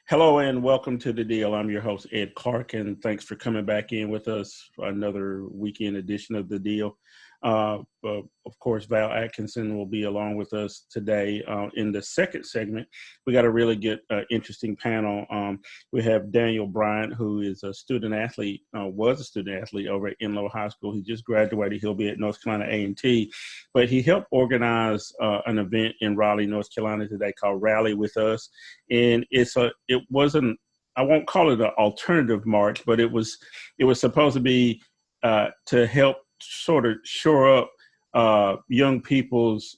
Hello and welcome to The Deal. I'm your host, Ed Clark, and thanks for coming back in with us for another weekend edition of The Deal. Of course, Val Atkinson will be along with us today. In the second segment, we got a really good, interesting panel. We have Daniel Bryant, who is a student athlete, was a student athlete over at Enloe High School. He just graduated. He'll be at North Carolina A&T, but he helped organize an event in Raleigh, North Carolina today called Rally With Us. And I won't call it an alternative march, but it was supposed to be to help sort of shore up young people's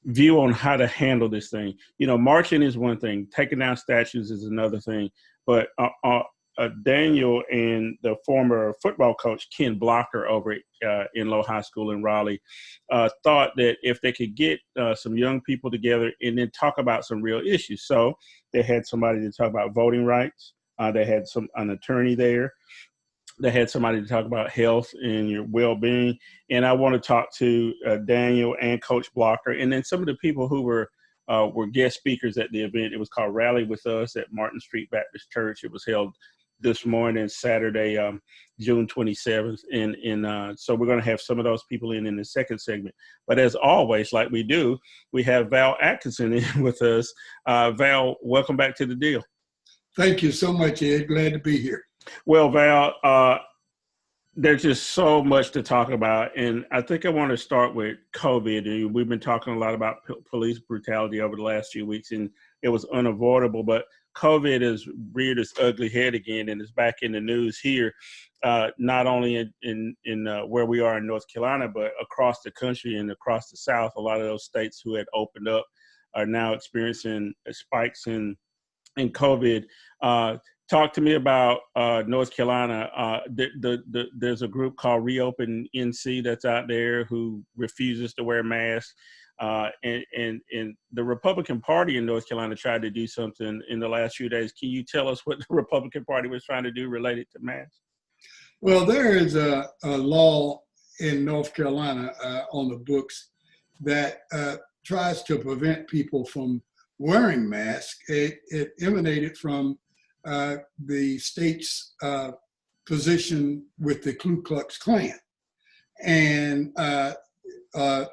view on how to handle this thing. You know, marching is one thing, taking down statues is another thing. But Daniel and the former football coach, Ken Blocker, over at Enloe High School in Raleigh, thought that if they could get some young people together and then talk about some real issues. So they had somebody to talk about voting rights. They had an attorney there. They had somebody to talk about health and your well-being. And I want to talk to Daniel and Coach Blocker, and then some of the people who were guest speakers at the event. It was called Rally With Us at Martin Street Baptist Church. It was held this morning, Saturday, June 27th. And so we're going to have some of those people in the second segment. But as always, like we do, we have Val Atkinson in with us. Val, welcome back to The Deal. Thank you so much, Ed. Glad to be here. Well, Val, there's just so much to talk about. And I think I want to start with COVID. We've been talking a lot about police brutality over the last few weeks, and it was unavoidable. But COVID has reared its ugly head again and is back in the news here, not only in where we are in North Carolina, but across the country and across the South. A lot of those states who had opened up are now experiencing spikes in COVID. Talk to me about North Carolina. There's a group called Reopen NC that's out there who refuses to wear masks. And the Republican Party in North Carolina tried to do something in the last few days. Can you tell us what the Republican Party was trying to do related to masks? Well, there is a law in North Carolina on the books that tries to prevent people from wearing masks. It emanated from the state's position with the Ku Klux Klan. And a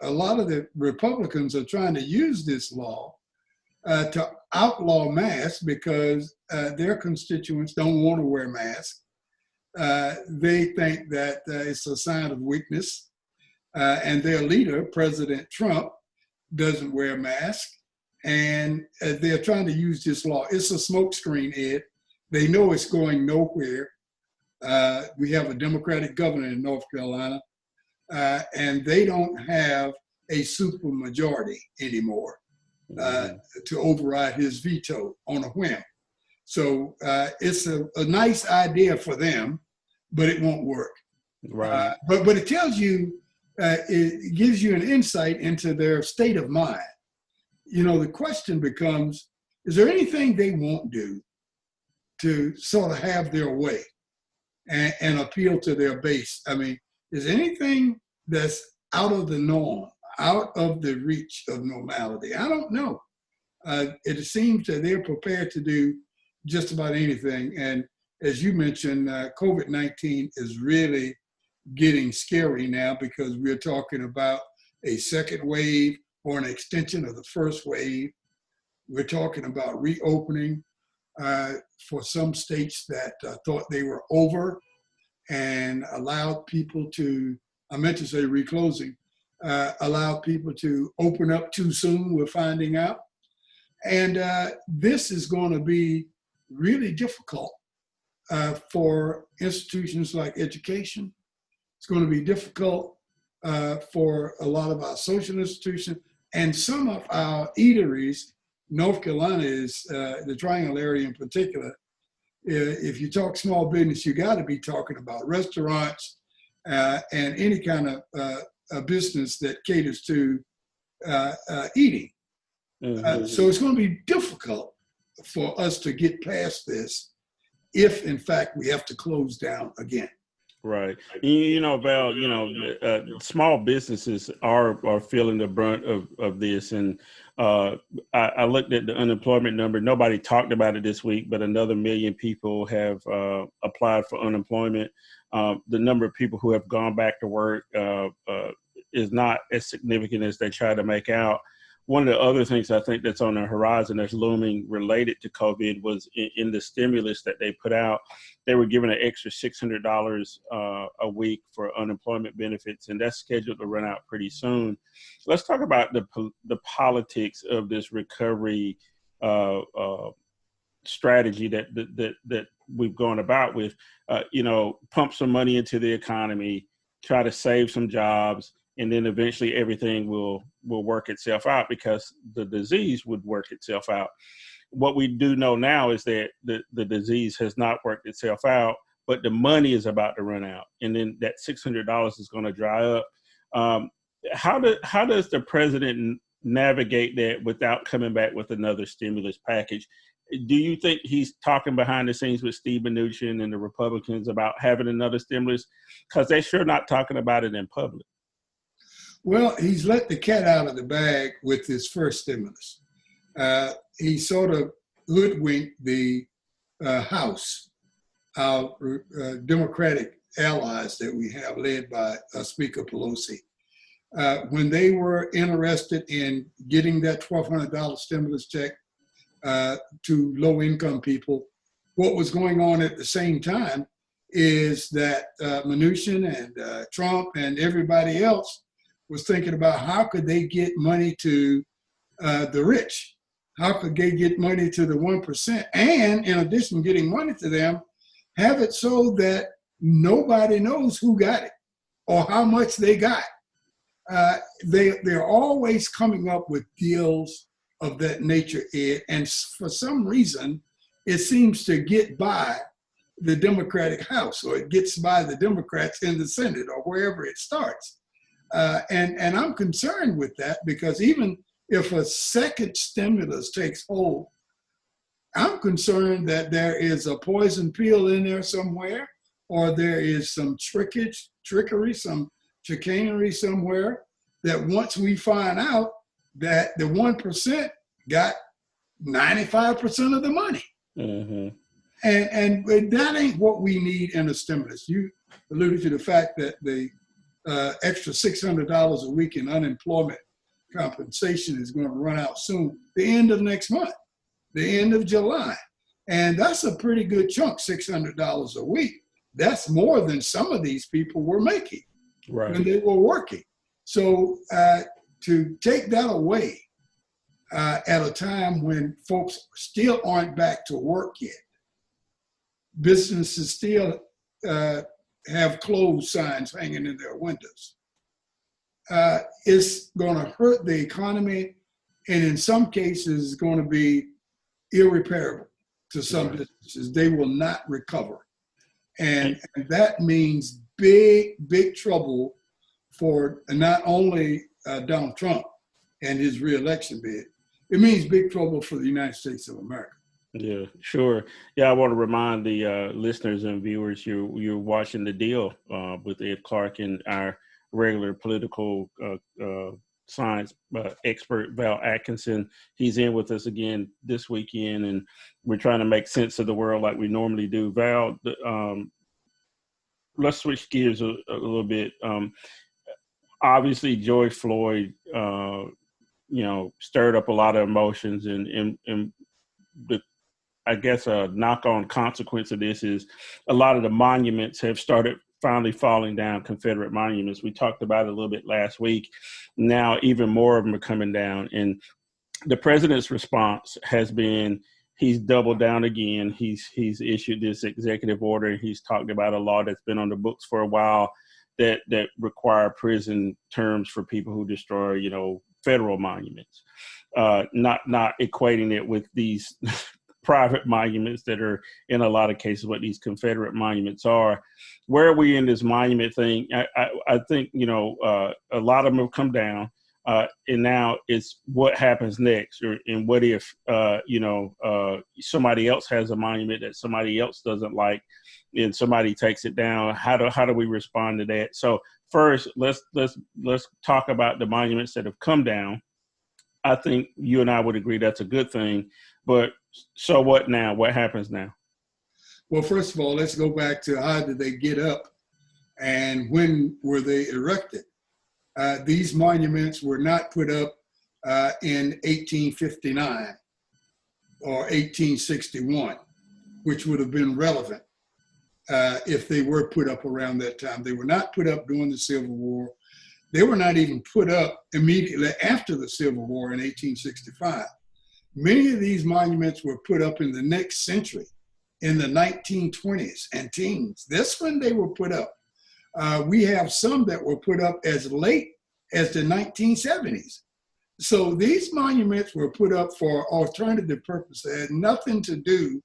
lot of the Republicans are trying to use this law to outlaw masks because their constituents don't want to wear masks. They think that it's a sign of weakness. And their leader, President Trump, doesn't wear a mask. And they're trying to use this law. It's a smokescreen, Ed. They know it's going nowhere. We have a Democratic governor in North Carolina, and they don't have a supermajority anymore to override his veto on a whim. So it's a nice idea for them, but it won't work. Right. But it tells you, it gives you an insight into their state of mind. You know, the question becomes, is there anything they won't do to sort of have their way and appeal to their base? I mean, is anything that's out of the norm, out of the reach of normality? I don't know. It seems that they're prepared to do just about anything. And as you mentioned, COVID-19 is really getting scary now because we're talking about a second wave or an extension of the first wave. We're talking about reopening for some states that thought they were over, and allowed people to, I meant to say reclosing, allowed people to open up too soon, we're finding out. And this is going to be really difficult for institutions like education. It's going to be difficult for a lot of our social institutions and some of our eateries. North Carolina is, the Triangle area in particular, if you talk small business, you got to be talking about restaurants and any kind of a business that caters to eating. So it's going to be difficult for us to get past this if, in fact, we have to close down again. Right. Val, small businesses are feeling the brunt of this. And I looked at the unemployment number. Nobody talked about it this week, but another 1 million people have applied for unemployment. The number of people who have gone back to work is not as significant as they try to make out. One of the other things I think that's on the horizon that's looming related to COVID was in the stimulus that they put out. They were given an extra $600 a week for unemployment benefits, and that's scheduled to run out pretty soon. Let's talk about the politics of this recovery strategy that we've gone about with. Pump some money into the economy, try to save some jobs, and then eventually everything will work itself out because the disease would work itself out. What we do know now is that the disease has not worked itself out, but the money is about to run out. And then that $600 is going to dry up. How does the president navigate that without coming back with another stimulus package? Do you think he's talking behind the scenes with Steve Mnuchin and the Republicans about having another stimulus? Because they're sure not talking about it in public. Well, he's let the cat out of the bag with his first stimulus. He sort of hoodwinked the House, our Democratic allies that we have led by Speaker Pelosi. When they were interested in getting that $1,200 stimulus check to low-income people, what was going on at the same time is that Mnuchin and Trump and everybody else was thinking about how could they get money to the rich? How could they get money to the 1%? And in addition to getting money to them, have it so that nobody knows who got it or how much they got. They're always coming up with deals of that nature, Ed, and for some reason, it seems to get by the Democratic House, or it gets by the Democrats in the Senate, or wherever it starts. And I'm concerned with that because even if a second stimulus takes hold, I'm concerned that there is a poison pill in there somewhere, or there is some trickery, some chicanery somewhere, that once we find out that the 1% got 95% of the money. Mm-hmm. And that ain't what we need in a stimulus. You alluded to the fact that the extra $600 a week in unemployment compensation is going to run out soon, the end of next month, the end of July. And that's a pretty good chunk, $600 a week. That's more than some of these people were making when they were working. So to take that away at a time when folks still aren't back to work yet, businesses still have closed signs hanging in their windows. It's going to hurt the economy, and in some cases, it's going to be irreparable to some businesses. They will not recover. And that means big trouble for not only Donald Trump and his reelection bid, it means big trouble for the United States of America. Yeah, sure. Yeah, I want to remind the listeners and viewers you're watching The Deal with Ed Clark and our regular political science expert, Val Atkinson. He's in with us again this weekend, and we're trying to make sense of the world like we normally do. Val, let's switch gears a little bit. Obviously, George Floyd, stirred up a lot of emotions, and the I guess a knock-on consequence of this is a lot of the monuments have started finally falling down, Confederate monuments. We talked about it a little bit last week. Now even more of them are coming down. And the president's response has been, he's doubled down again. He's issued this executive order. He's talked about a law that's been on the books for a while that require prison terms for people who destroy, federal monuments. Not equating it with these private monuments that are in a lot of cases what these Confederate monuments are. Where are we in this monument thing? I think, a lot of them have come down. And now it's what happens next, and what if, somebody else has a monument that somebody else doesn't like, and somebody takes it down. How do we respond to that? So first, let's talk about the monuments that have come down. I think you and I would agree that's a good thing. But so what now? What happens now? Well, first of all, let's go back to how did they get up and when were they erected? These monuments were not put up in 1859 or 1861, which would have been relevant if they were put up around that time. They were not put up during the Civil War. They were not even put up immediately after the Civil War in 1865. Many of these monuments were put up in the next century, in the 1920s and teens. That's when they were put up. We have some that were put up as late as the 1970s. So these monuments were put up for alternative purposes. They had nothing to do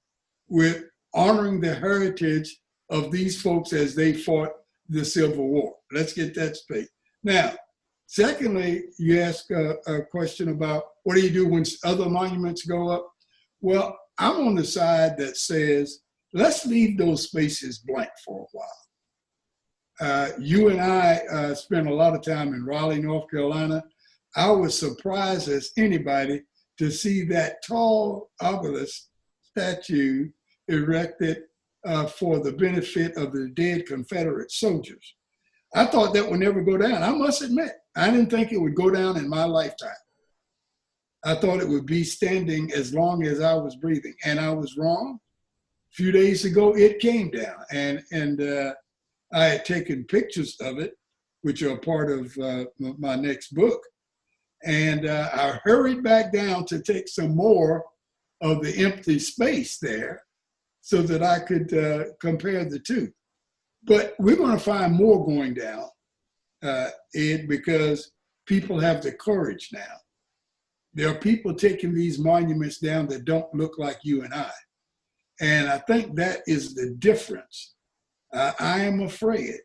with honoring the heritage of these folks as they fought the Civil War. Let's get that straight. Now, secondly, you ask a question about what do you do when other monuments go up? Well, I'm on the side that says, let's leave those spaces blank for a while. You and I spent a lot of time in Raleigh, North Carolina. I was surprised as anybody to see that tall obelisk statue erected for the benefit of the dead Confederate soldiers. I thought that would never go down. I must admit, I didn't think it would go down in my lifetime. I thought it would be standing as long as I was breathing, and I was wrong. A few days ago, it came down, and I had taken pictures of it, which are part of my next book. And I hurried back down to take some more of the empty space there so that I could compare the two. But we're going to find more going down, Ed, because people have the courage now. There are people taking these monuments down that don't look like you and I. And I think that is the difference. I am afraid,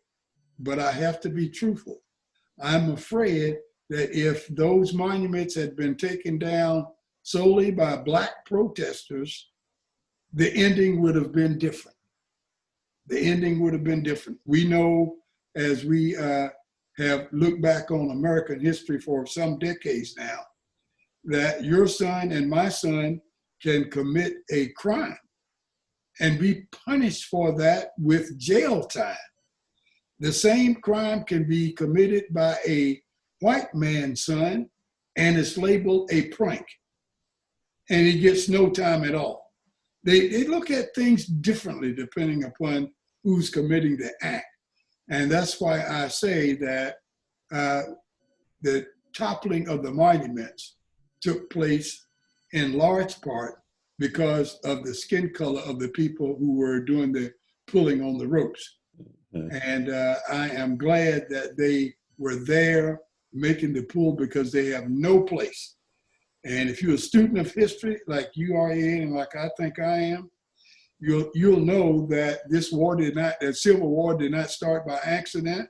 but I have to be truthful. I'm afraid that if those monuments had been taken down solely by Black protesters, the ending would have been different. The ending would have been different. We know, as we have looked back on American history for some decades now, that your son and my son can commit a crime and be punished for that with jail time. The same crime can be committed by a white man's son and it's labeled a prank, and he gets no time at all. They look at things differently depending upon who's committing the act. And that's why I say that the toppling of the monuments took place in large part because of the skin color of the people who were doing the pulling on the ropes. Mm-hmm. And I am glad that they were there making the pull because they have no place. And if you're a student of history like you are, Ed, and like I think I am, you'll know that the Civil War did not start by accident,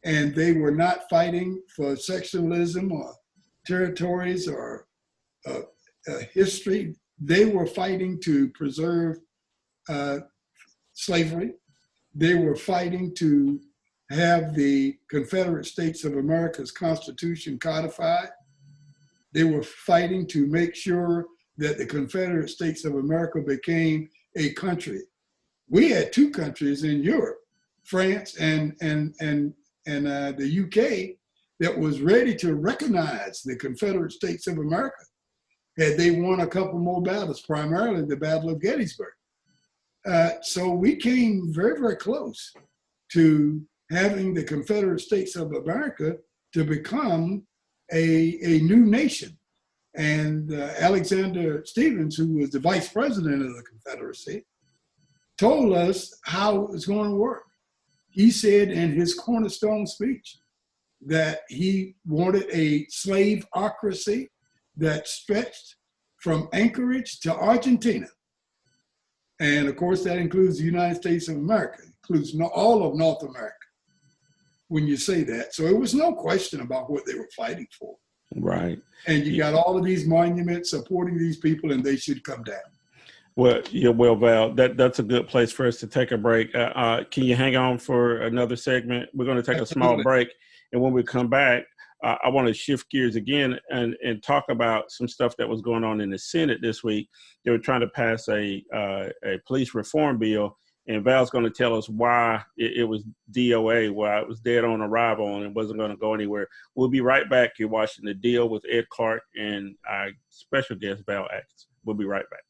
and they were not fighting for sectionalism or territories or history. They were fighting to preserve slavery. They were fighting to have the Confederate States of America's Constitution codified. They were fighting to make sure that the Confederate States of America became a country. We had two countries in Europe, France and the UK, that was ready to recognize the Confederate States of America. had they won a couple more battles, primarily the Battle of Gettysburg. So we came very, very close to having the Confederate States of America to become a new nation. And Alexander Stephens, who was the vice president of the Confederacy, told us how it was going to work. He said in his cornerstone speech that he wanted a slaveocracy that stretched from Anchorage to Argentina. And of course, that includes the United States of America, includes all of North America when you say that. So it was no question about what they were fighting for. Right. And you got all of these monuments supporting these people, and they should come down. Well, yeah, well, Val, that's a good place for us to take a break. Can you hang on for another segment? We're going to take a small break. And when we come back, I want to shift gears again and talk about some stuff that was going on in the Senate this week. They were trying to pass a police reform bill, and Val's going to tell us why it was DOA, why it was dead on arrival and it wasn't going to go anywhere. We'll be right back. You're watching The Deal with Ed Clark and our special guest, Val Atkinson. We'll be right back.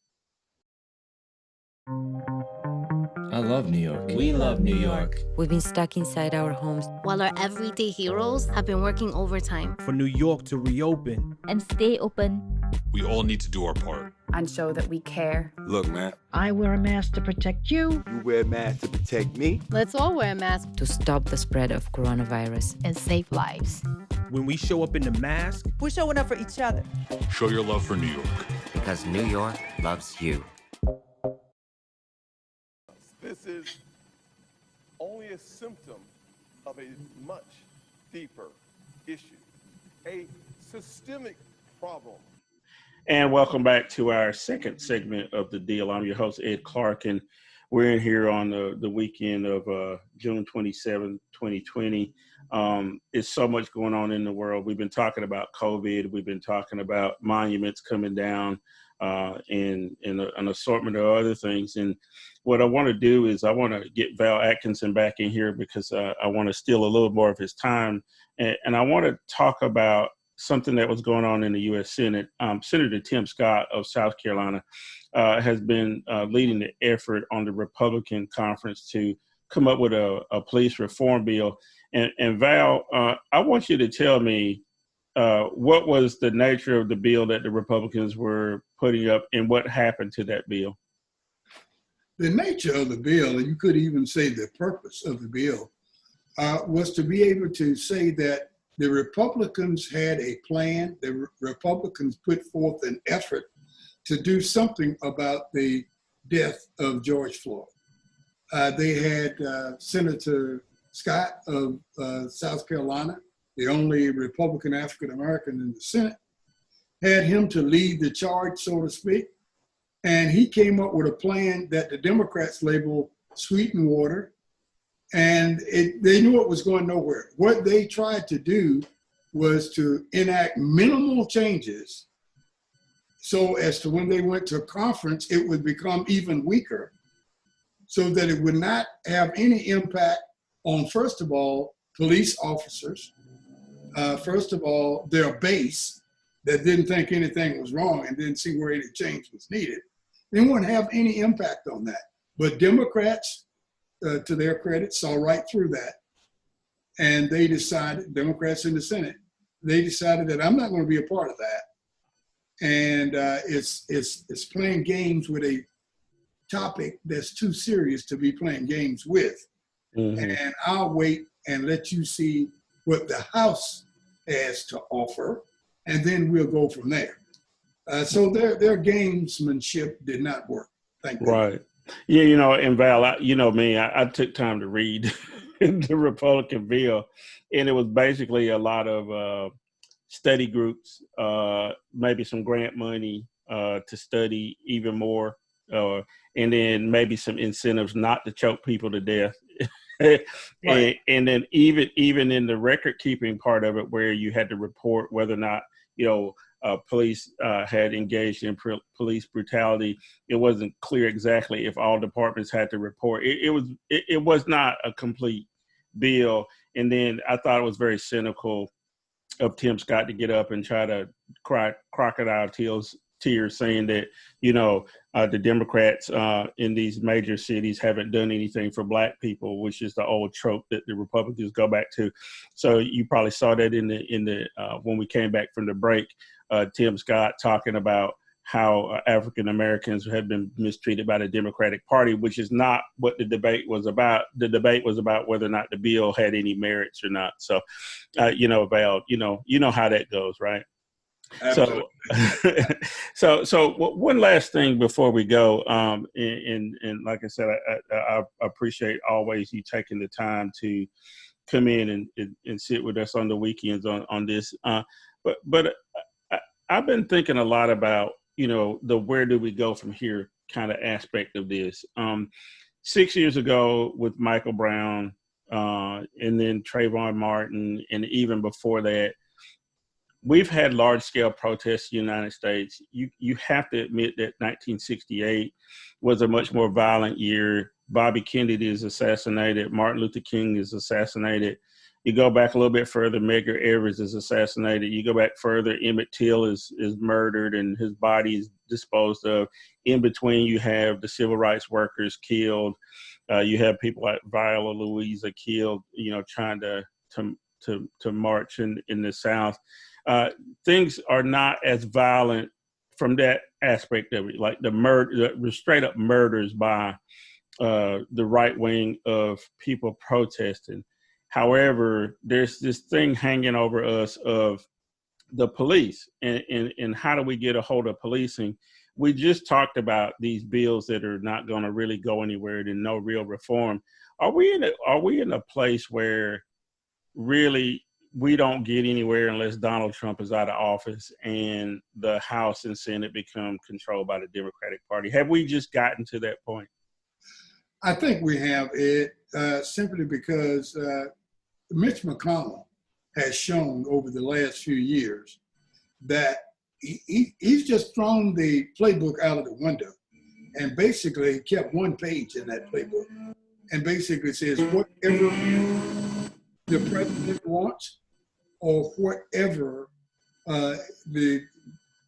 I love New York. We love New York. We've been stuck inside our homes, while our everyday heroes have been working overtime. For New York to reopen and stay open. We all need to do our part. And show that we care. Look, man. I wear a mask to protect you. You wear a mask to protect me. Let's all wear a mask to stop the spread of coronavirus and save lives. When we show up in the mask, we're showing up for each other. Show your love for New York. Because New York loves you. This is only a symptom of a much deeper issue, a systemic problem. And welcome back to our second segment of The Deal. I'm your host, Ed Clark, and we're in here on the weekend of June 27, 2020. There's so much going on in the world. We've been talking about COVID. We've been talking about monuments coming down and an assortment of other things. And what I want to do is I want to get Val Atkinson back in here because I want to steal a little more of his time. And I want to talk about something that was going on in the U.S. Senate. Senator Tim Scott of South Carolina has been leading the effort on the Republican conference to come up with a police reform bill. And Val, I want you to tell me what was the nature of the bill that the Republicans were putting up and what happened to that bill? The nature of the bill, and you could even say the purpose of the bill, was to be able to say that the Republicans had a plan. The Republicans put forth an effort to do something about the death of George Floyd. They had Senator Scott of South Carolina, the only Republican African-American in the Senate, had him to lead the charge, so to speak. And he came up with a plan that the Democrats labeled sweetened water. And they knew it was going nowhere. What they tried to do was to enact minimal changes so as to when they went to a conference, it would become even weaker so that it would not have any impact on, first of all, police officers, first of all, their base that didn't think anything was wrong and didn't see where any change was needed. They wouldn't have any impact on that. But Democrats, to their credit, saw right through that. And they decided, Democrats in the Senate, they decided that I'm not going to be a part of that. And it's playing games with a topic that's too serious to be playing games with. Mm-hmm. And I'll wait and let you see what the House has to offer, and then we'll go from there. So their gamesmanship did not work. Thank you. Right. Yeah, and Val, I took time to read the Republican bill, and it was basically a lot of study groups, maybe some grant money to study even more, and then maybe some incentives not to choke people to death. Right. and then even in the record keeping part of it, where you had to report whether or not, police had engaged in police brutality, it wasn't clear exactly if all departments had to report. It was not a complete bill. And then I thought it was very cynical of Tim Scott to get up and try to cry crocodile tears tears saying that, the Democrats in these major cities haven't done anything for Black people, which is the old trope that the Republicans go back to. So you probably saw that in the when we came back from the break, Tim Scott talking about how African Americans have been mistreated by the Democratic Party, which is not what the debate was about. The debate was about whether or not the bill had any merits or not. So, Val, you know how that goes, right? Absolutely. So one last thing before we go, and like I said, I appreciate always you taking the time to come in and sit with us on the weekends on this. But I've been thinking a lot about, the where do we go from here kind of aspect of this. 6 years ago with Michael Brown, and then Trayvon Martin, and even before that, we've had large-scale protests in the United States. You have to admit that 1968 was a much more violent year. Bobby Kennedy is assassinated. Martin Luther King is assassinated. You go back a little bit further, Medgar Evers is assassinated. You go back further, Emmett Till is murdered and his body is disposed of. In between, you have the civil rights workers killed. You have people like Viola Louisa killed, trying to march in the South. Things are not as violent from that aspect of it, like the straight up murders by the right wing of people protesting. However, there's this thing hanging over us of the police and how do we get a hold of policing? We just talked about these bills that are not going to really go anywhere and no real reform. Are we in a place where really we don't get anywhere unless Donald Trump is out of office and the House and Senate become controlled by the Democratic Party? Have we just gotten to that point? I think we have, Ed, simply because Mitch McConnell has shown over the last few years that he's just thrown the playbook out of the window and basically kept one page in that playbook and basically says whatever the president wants or whatever the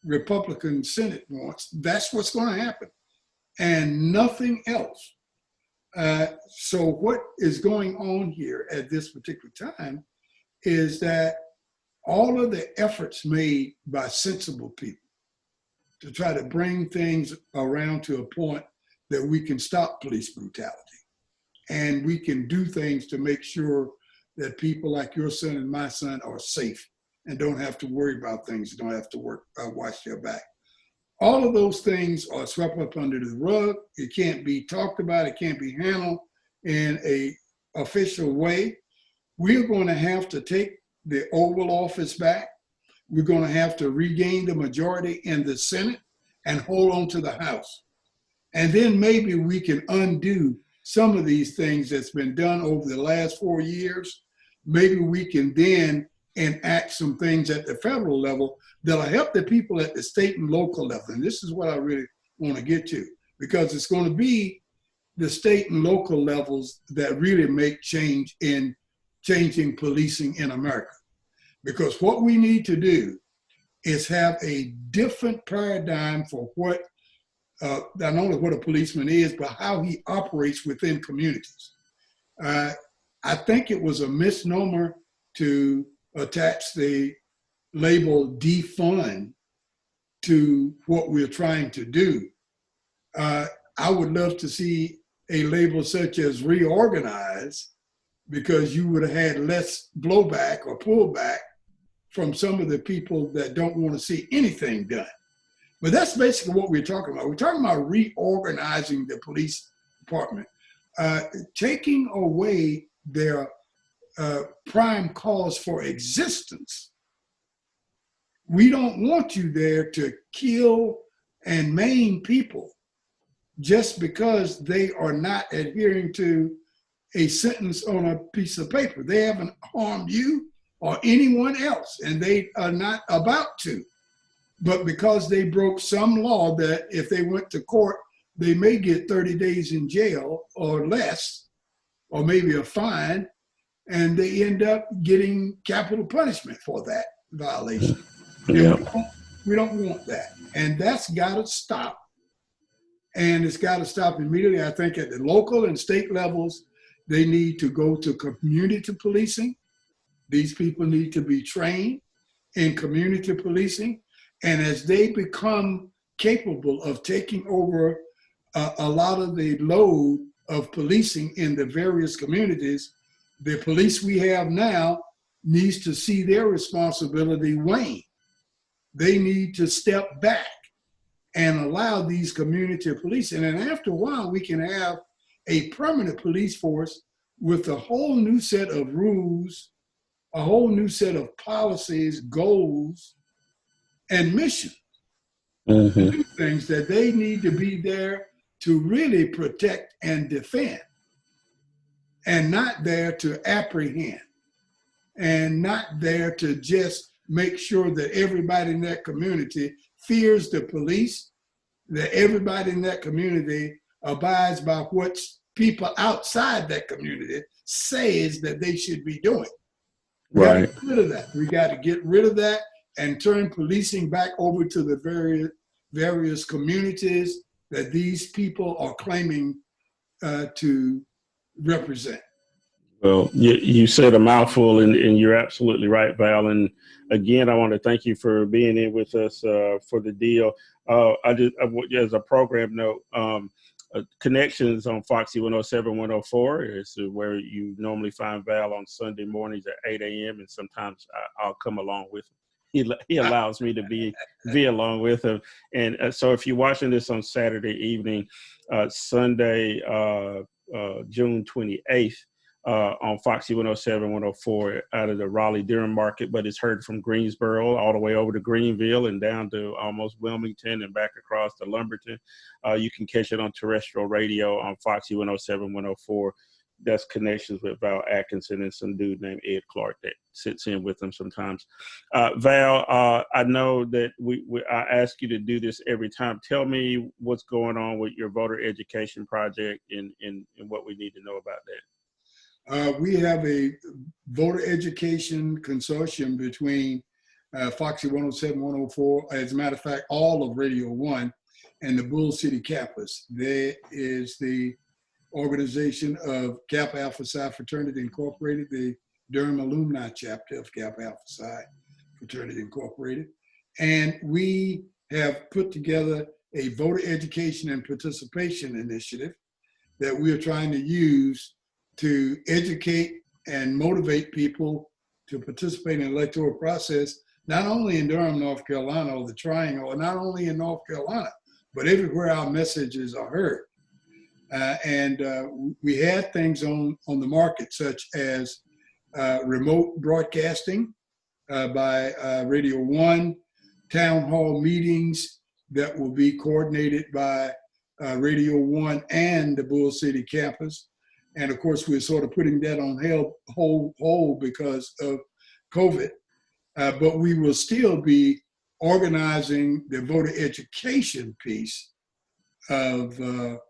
Republican Senate wants, that's what's going to happen and nothing else. So what is going on here at this particular time is that all of the efforts made by sensible people to try to bring things around to a point that we can stop police brutality and we can do things to make sure that people like your son and my son are safe and don't have to worry about things, don't have to watch their back. All of those things are swept up under the rug. It can't be talked about. It can't be handled in a official way. We're going to have to take the Oval Office back. We're going to have to regain the majority in the Senate and hold on to the House. And then maybe we can undo some of these things that's been done over the last 4 years. Maybe we can then enact some things at the federal level that'll help the people at the state and local level. And this is what I really want to get to, because it's going to be the state and local levels that really make change in changing policing in America. Because what we need to do is have a different paradigm for what, not only what a policeman is, but how he operates within communities. I think it was a misnomer to attach the label defund to what we're trying to do. I would love to see a label such as reorganize, because you would have had less blowback or pullback from some of the people that don't want to see anything done. But that's basically what we're talking about. We're talking about reorganizing the police department, taking away their prime cause for existence. We don't want you there to kill and maim people just because they are not adhering to a sentence on a piece of paper. They haven't harmed you or anyone else, and they are not about to. But because they broke some law that if they went to court, they may get 30 days in jail or less, or maybe a fine, and they end up getting capital punishment for that violation. Yeah. We don't want that. And that's got to stop. And it's got to stop immediately. I think at the local and state levels, they need to go to community policing. These people need to be trained in community policing. And as they become capable of taking over a lot of the load of policing in the various communities, the police we have now needs to see their responsibility wane. They need to step back and allow these community policing. And after a while, we can have a permanent police force with a whole new set of rules, a whole new set of policies, goals, and missions. Things that they need to be there to really protect and defend, and not there to apprehend, and not there to just make sure that everybody in that community fears the police, that everybody in that community abides by what people outside that community says that they should be doing. We got to get rid of that. We got to get rid of that and turn policing back over to the various communities that these people are claiming to represent. Well, you said a mouthful, and you're absolutely right, Val. And again, I want to thank you for being in with us for the deal. As a program note, Connections on Foxy 107, 104 is where you normally find Val on Sunday mornings at 8 a.m. And sometimes I'll come along with him. He allows me to be along with him. And so if you're watching this on Saturday evening, Sunday, June 28th, on Foxy 107, 104 out of the Raleigh-Durham market, but it's heard from Greensboro all the way over to Greenville and down to almost Wilmington and back across to Lumberton. You can catch it on terrestrial radio on Foxy 107, 104. That's Connections with Val Atkinson and some dude named Ed Clark that sits in with them sometimes. Val, I know that I ask you to do this every time. Tell me what's going on with your voter education project and what we need to know about that. We have a voter education consortium between Foxy 107, 104, as a matter of fact, all of Radio 1 and the Bull City campus. There is the organization of Kappa Alpha Psi Fraternity Incorporated, the Durham Alumni Chapter of Kappa Alpha Psi Fraternity Incorporated. And we have put together a voter education and participation initiative that we are trying to use to educate and motivate people to participate in the electoral process, not only in Durham, North Carolina, or the Triangle, or not only in North Carolina, but everywhere our messages are heard. We had things on the market, such as remote broadcasting by Radio 1, town hall meetings that will be coordinated by Radio 1 and the Bull City campus. And of course, we're sort of putting that on hold because of COVID. But we will still be organizing the voter education piece of the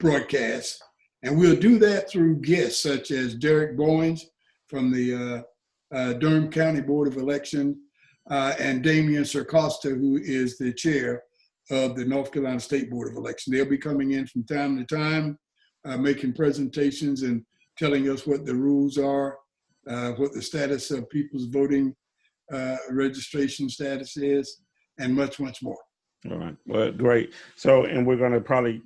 broadcast. And we'll do that through guests such as Derek Bowens from the Durham County Board of Election and Damian Sarcosta, who is the chair of the North Carolina State Board of Election. They'll be coming in from time to time, making presentations and telling us what the rules are, what the status of people's voting registration status is, and much, much more. All right. Well, great. So, and we're going to probably,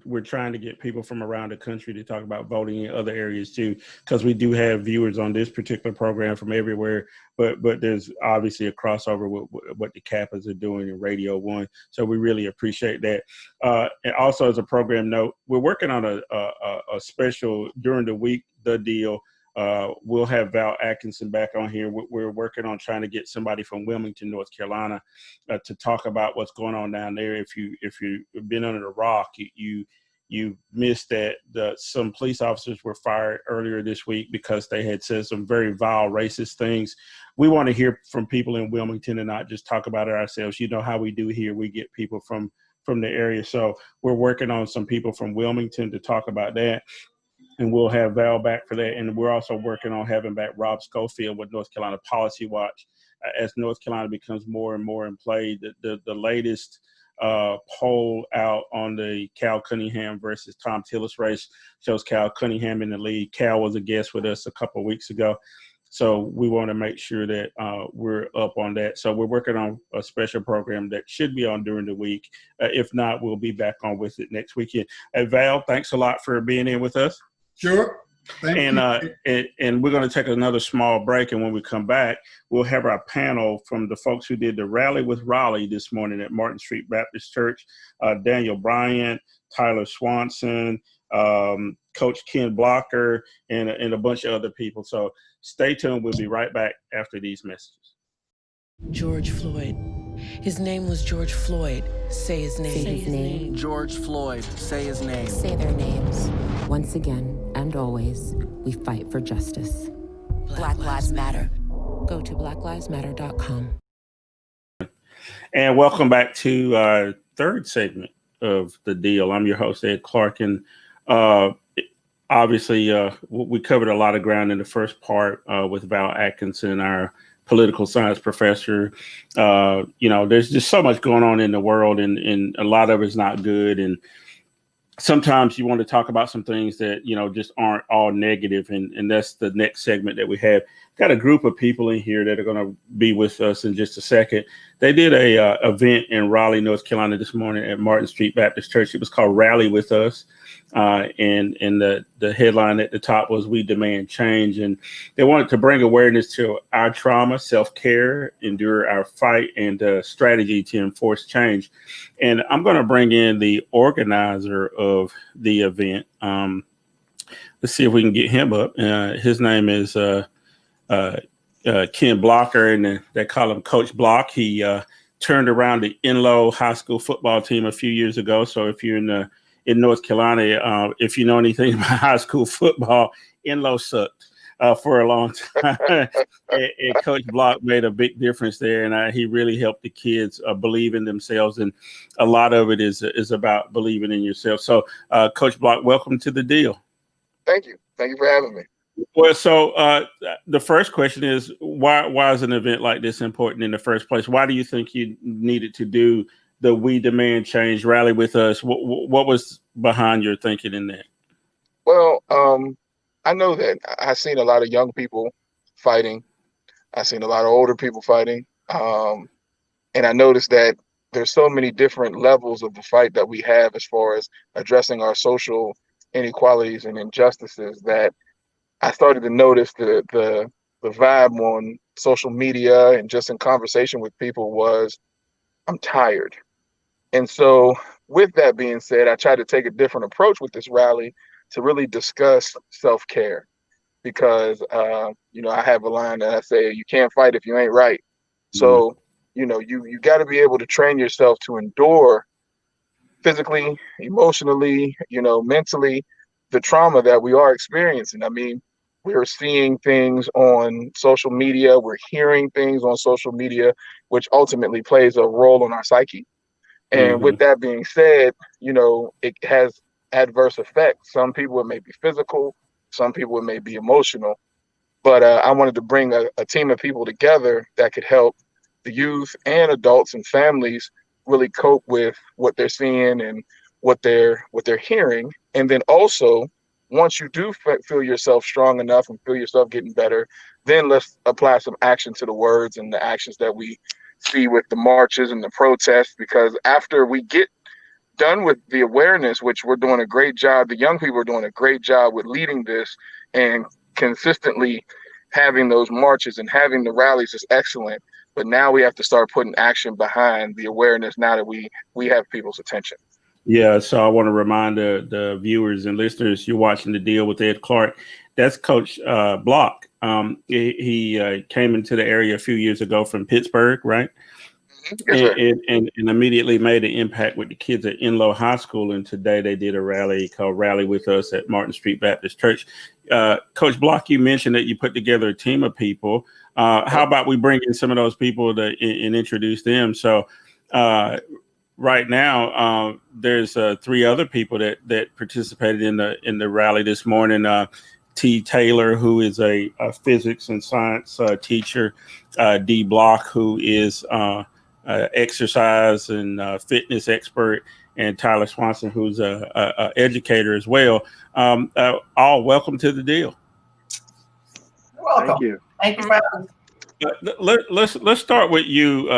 we're trying to get people from around the country to talk about voting in other areas too, because we do have viewers on this particular program from everywhere, but there's obviously a crossover with what the Kappas are doing in Radio 1. So we really appreciate that. And also as a program note, we're working on a special during the week, The Deal. We'll have Val Atkinson back on here. We're working on trying to get somebody from Wilmington, North Carolina, to talk about what's going on down there. If you've been under the rock, you missed that some police officers were fired earlier this week because they had said some very vile racist things. We want to hear from people in Wilmington and not just talk about it ourselves. You know how we do here. We get people from the area. So we're working on some people from Wilmington to talk about that. And we'll have Val back for that. And we're also working on having back Rob Schofield with North Carolina Policy Watch as North Carolina becomes more and more in play. The latest poll out on the Cal Cunningham versus Tom Tillis race shows Cal Cunningham in the lead. Cal was a guest with us a couple of weeks ago. So we want to make sure that we're up on that. So we're working on a special program that should be on during the week. If not, we'll be back on with it next weekend. Val, thanks a lot for being in with us. Sure. Thank you. And we're going to take another small break. And when we come back, we'll have our panel from the folks who did the rally with Raleigh this morning at Martin Street Baptist Church, Daniel Bryant, Tyler Swanson, Coach Ken Blocker, and a bunch of other people. So stay tuned. We'll be right back after these messages. George Floyd. His name was George Floyd. Say his name. Say his name. George Floyd. Say his name. Say their names. Once again and always, we fight for justice. Black Lives Matter. Go to blacklivesmatter.com. And welcome back to our third segment of The Deal. I'm your host, Ed Clark. And obviously, we covered a lot of ground in the first part with Val Atkinson, our political science professor. There's just so much going on in the world, and a lot of it's not good. And sometimes you want to talk about some things that, just aren't all negative. And that's the next segment that we have. Got a group of people in here that are going to be with us in just a second. They did a event in Raleigh, North Carolina this morning at Martin Street Baptist Church. It was called Rally With Us. And the headline at the top was "We Demand Change." And they wanted to bring awareness to our trauma, self-care, endure our fight, and strategy to enforce change. And I'm going to bring in the organizer of the event. Let's see if we can get him up. His name is Ken Blocker, and they call him Coach Block. He turned around the Enloe High School football team a few years ago. So if you're in North Carolina, if you know anything about high school football, Enloe sucked for a long time. and Coach Block made a big difference there, and he really helped the kids believe in themselves. And a lot of it is about believing in yourself. So, Coach Block, welcome to The Deal. Thank you. Thank you for having me. Well, so the first question is, why is an event like this important in the first place? Why do you think you needed to do the We Demand Change Rally With Us? What was behind your thinking in that? Well, I know that I've seen a lot of young people fighting. I've seen a lot of older people fighting. And I noticed that there's so many different levels of the fight that we have as far as addressing our social inequalities and injustices, that I started to notice the vibe on social media and just in conversation with people was, I'm tired. And so with that being said, I tried to take a different approach with this rally to really discuss self-care, because, I have a line that I say, you can't fight if you ain't right. So, you got to be able to train yourself to endure physically, emotionally, mentally, the trauma that we are experiencing. I mean, we're seeing things on social media, we're hearing things on social media, which ultimately plays a role in our psyche. And with that being said, it has adverse effects. Some people, it may be physical, some people, it may be emotional. But I wanted to bring a team of people together that could help the youth and adults and families really cope with what they're seeing and what they're hearing. And then also, once you do feel yourself strong enough and feel yourself getting better, then let's apply some action to the words and the actions that we see with the marches and the protests. Because after we get done with the awareness, which we're doing a great job, the young people are doing a great job with leading this, and consistently having those marches and having the rallies is excellent. But now we have to start putting action behind the awareness now that we have people's attention. Yeah, so I want to remind the viewers and listeners, you're watching The Deal with Ed Clark. That's Coach Block. He came into the area a few years ago from Pittsburgh, right? Yes, and immediately made an impact with the kids at Enloe High School. And today they did a rally called Rally With Us at Martin Street Baptist Church. Coach Block, you mentioned that you put together a team of people. How about we bring in some of those people and introduce them? So right now, there's 3 other people that participated in the rally this morning. T. Taylor, who is a physics and science teacher, D. Block, who is exercise and fitness expert, and Tyler Swanson, who's a educator as well. All welcome to the deal. Welcome. Thank you. Thank you for having me. Let's start with you,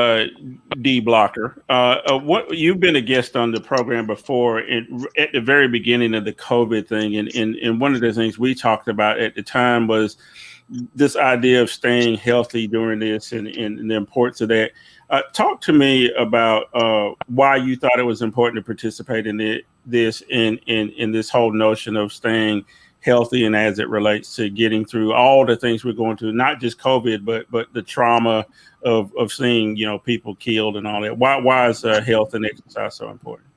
D. Blocker. What you've been a guest on the program before at the very beginning of the COVID thing, and one of the things we talked about at the time was this idea of staying healthy during this and the importance of that. Talk to me about why you thought it was important to participate in this whole notion of staying healthy, and as it relates to getting through all the things we're going through, not just COVID, but the trauma of seeing, people killed and all that. Why is health and exercise so important?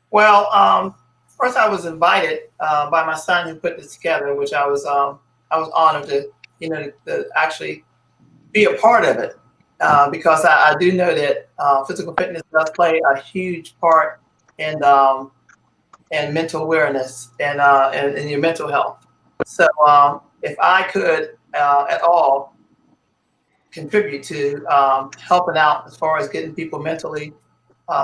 Well, first I was invited by my son who put this together, which I was honored to, to actually be a part of it, because I do know that physical fitness does play a huge part in mental awareness and your mental health. So if I could at all contribute to helping out as far as getting people mentally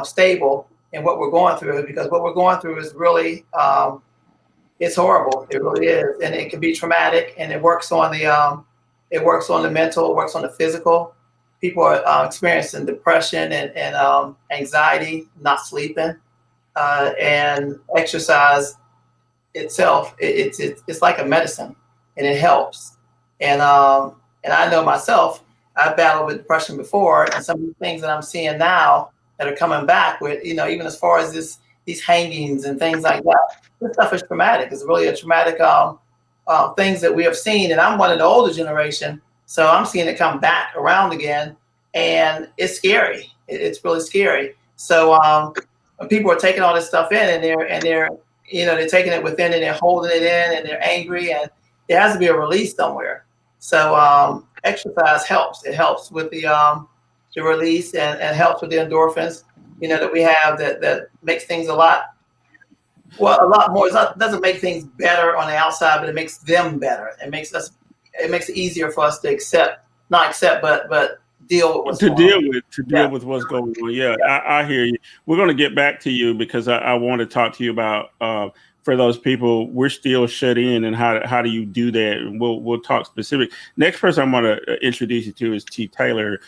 stable in what we're going through, because what we're going through is really, it's horrible. It really is. And it can be traumatic, and it works on the mental, it works on the physical. People are experiencing depression and anxiety, not sleeping. And exercise itself, it's like a medicine, and it helps. And I know myself, I've battled with depression before, and some of the things that I'm seeing now that are coming back with, even as far as these hangings and things like that, this stuff is traumatic. It's really a traumatic things that we have seen, and I'm one of the older generation, so I'm seeing it come back around again, and it's scary. It's really scary. So when people are taking all this stuff in, and they're taking it within, and they're holding it in, and they're angry, and there has to be a release somewhere. So exercise helps. It helps with the release, and helps with the endorphins, that we have that makes things a lot more. It doesn't make things better on the outside, but it makes them better. It makes it easier for us to but deal with what's deal with what's going on. Yeah, I hear you. We're going to get back to you, because I want to talk to you about for those people, we're still shut in, and how do you do that? And we'll talk specific. Next person I'm going to introduce you to is T. Taylor.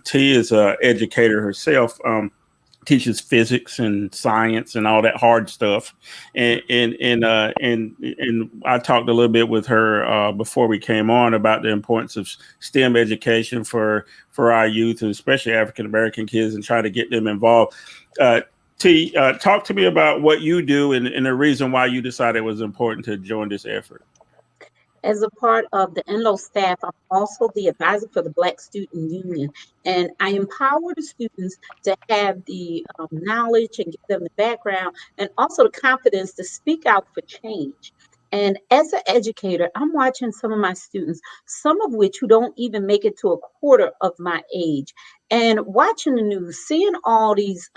T is an educator herself. Teaches physics and science and all that hard stuff, and I talked a little bit with her before we came on about the importance of STEM education for our youth, and especially African American kids, and try to get them involved. T, talk to me about what you do and the reason why you decided it was important to join this effort. As a part of the NLO staff, I'm also the advisor for the Black Student Union, and I empower the students to have the knowledge and give them the background, and also the confidence to speak out for change. And as an educator, I'm watching some of my students, some of which who don't even make it to a quarter of my age, and watching the news, seeing all these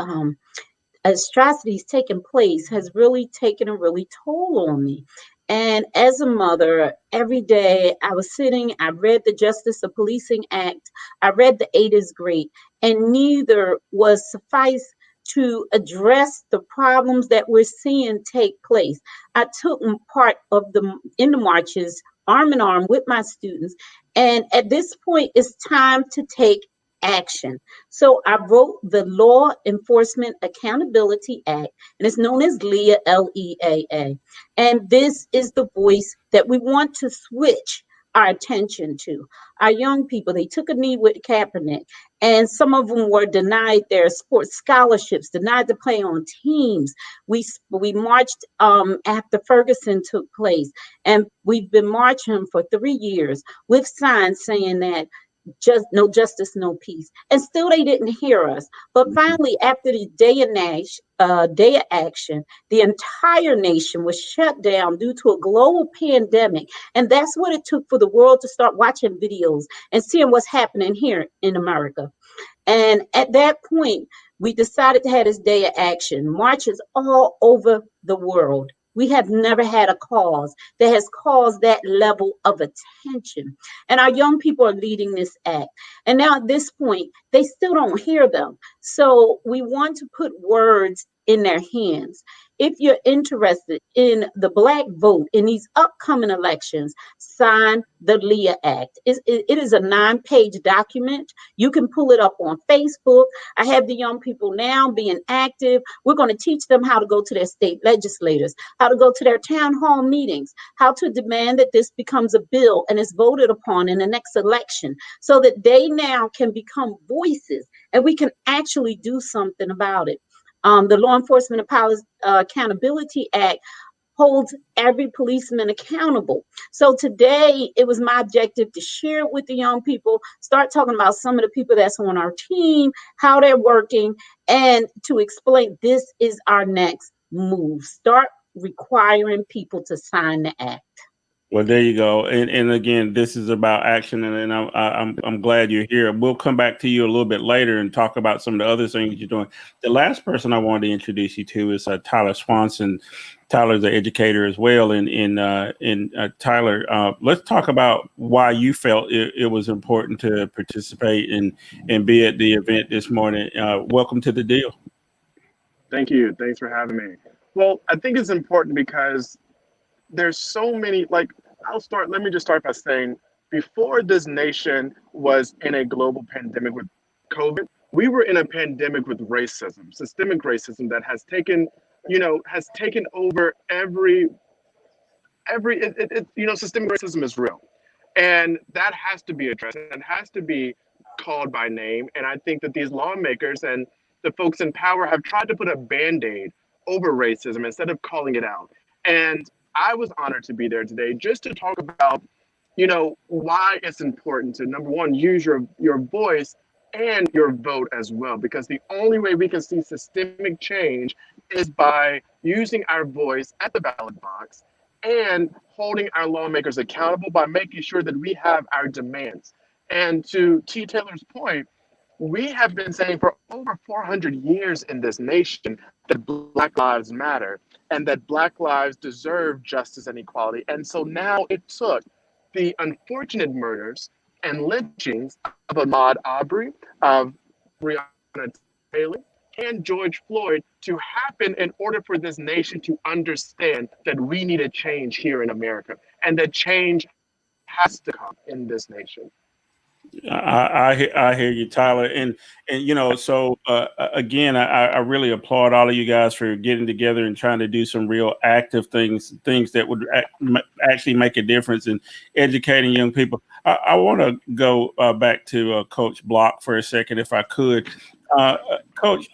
atrocities taking place has really taken a toll on me. And as a mother, every day I was sitting, I read the Justice of Policing Act, I read the 8 is Great, and neither was suffice to address the problems that we're seeing take place. I took part in the marches, arm in arm with my students. And at this point, it's time to take action. So I wrote the Law Enforcement Accountability Act, and it's known as LEAA, L-E-A-A. And this is the voice that we want to switch our attention to. Our young people, they took a knee with Kaepernick, and some of them were denied their sports scholarships, denied to play on teams. We marched after Ferguson took place, and we've been marching for 3 years with signs saying that just no justice, no peace. And still they didn't hear us. But finally, after the day of action, the entire nation was shut down due to a global pandemic. And that's what it took for the world to start watching videos and seeing what's happening here in America. And at that point, we decided to have this day of action, marches all over the world. We have never had a cause that has caused that level of attention. And our young people are leading this act. And now at this point, they still don't hear them. So we want to put words in their hands. If you're interested in the Black vote in these upcoming elections, sign the Leah Act. It is a 9-page document. You can pull it up on Facebook. I have the young people now being active. We're going to teach them how to go to their state legislators, how to go to their town hall meetings, how to demand that this becomes a bill and is voted upon in the next election so that they now can become voices and we can actually do something about it. The Law Enforcement Accountability Act holds every policeman accountable. So today it was my objective to share it with the young people, start talking about some of the people that's on our team, how they're working, and to explain this is our next move. Start requiring people to sign the act. Well, there you go. And again, this is about action, and I'm glad you're here. We'll come back to you a little bit later and talk about some of the other things you're doing. The last person I wanted to introduce you to is Tyler Swanson. Tyler's an educator as well. And Tyler, let's talk about why you felt it was important to participate and be at the event this morning. Welcome to the deal. Thank you. Thanks for having me. Well, I think it's important because there's so many, like, let me just start by saying, before this nation was in a global pandemic with COVID, we were in a pandemic with racism, systemic racism that has taken over systemic racism is real. And that has to be addressed and has to be called by name. And I think that these lawmakers and the folks in power have tried to put a Band-Aid over racism instead of calling it out. And I was honored to be there today just to talk about, why it's important to, number one, use your voice and your vote as well, because the only way we can see systemic change is by using our voice at the ballot box and holding our lawmakers accountable by making sure that we have our demands. And to T. Taylor's point, we have been saying for over 400 years in this nation that Black lives matter and that Black lives deserve justice and equality. And so now it took the unfortunate murders and lynchings of Ahmaud Arbery, of Breonna Taylor, and George Floyd to happen in order for this nation to understand that we need a change here in America and that change has to come in this nation. I hear you, Tyler, and so again, I really applaud all of you guys for getting together and trying to do some real active things that would actually make a difference in educating young people. I want to go back to Coach Block for a second, if I could. Coach,